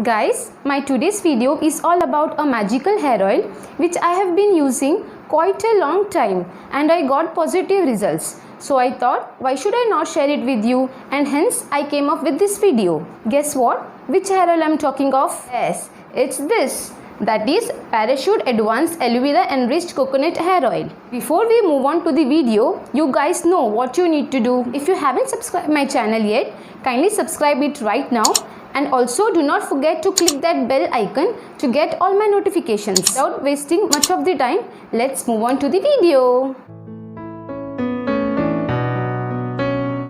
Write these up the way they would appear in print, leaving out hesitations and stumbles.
Guys, my today's video is all about a magical hair oil which I have been using quite a long time and I got positive results. So I thought, why should I not share it with you, and hence I came up with this video. Guess what? Which hair oil I'm talking of? Yes, it's this. That is Parachute Advanced Aloe Vera Enriched Coconut Hair Oil. Before we move on to the video, you guys know what you need to do. If you haven't subscribed my channel yet, kindly subscribe it right now. And also do not forget to click that bell icon to get all my notifications. Without wasting much of the time, let's move on to the video.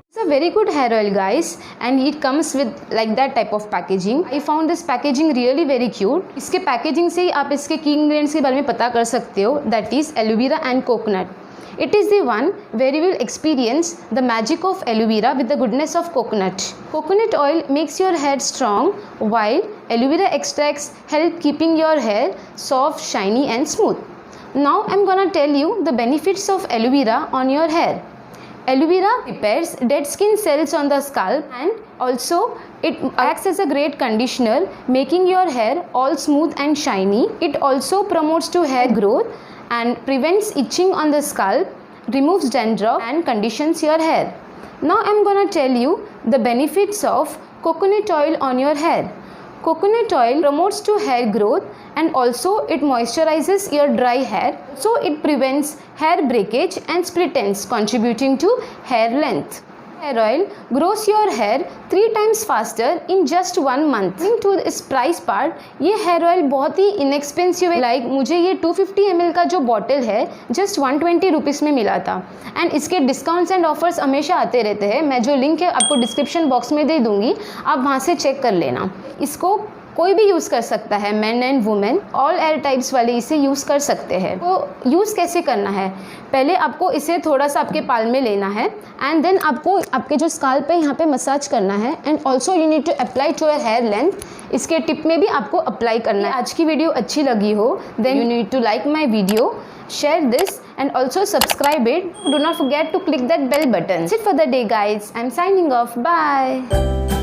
It's a very good hair oil, guys, and it comes with like that type of packaging. I found this packaging really very cute. इसके packaging से ही आप इसके key ingredients के बारे में पता कर सकते हो. That is aloe vera and coconut. It is the one where you will experience the magic of aloe vera with the goodness of coconut. Coconut oil makes your hair strong, while aloe vera extracts help keeping your hair soft, shiny and smooth. Now I'm gonna tell you the benefits of aloe vera on your hair. Aloe vera repairs dead skin cells on the scalp, and also it acts as a great conditioner, making your hair all smooth and shiny. It also promotes to hair growth and prevents itching on the scalp, removes dandruff and conditions your hair. Now I'm gonna tell you the benefits of coconut oil on your hair. Coconut oil promotes to hair growth and also it moisturizes your dry hair. So it prevents hair breakage and split ends, contributing to hair length. Hair oil grows your hair 3 times faster in just 1 month. Coming to इस price part, ये hair oil बहुत ही inexpensive है. Like मुझे ये 250 ml का जो bottle है just 120 rupees में मिला था. एंड इसके डिस्काउंट्स एंड ऑफर्स हमेशा आते रहते हैं. मैं जो लिंक है आपको डिस्क्रिप्शन बॉक्स में दे दूँगी, आप वहाँ से चेक कर लेना. इसको कोई भी यूज़ कर सकता है, man and women, all air types वाले इसे यूज़ कर सकते हैं. तो यूज़ कैसे करना है? पहले आपको इसे थोड़ा सा आपके पाल में लेना है एंड देन आपको आपके जो स्काल्प पे यहाँ पे मसाज करना है and also you need to apply to your hair length. इसके टिप में भी आपको अप्लाई करना है. आज की वीडियो अच्छी लगी हो then you need to like my video, share this and also subscribe it. Do not forget to click that bell button. That's it for the day, guys. I'm signing off. Bye.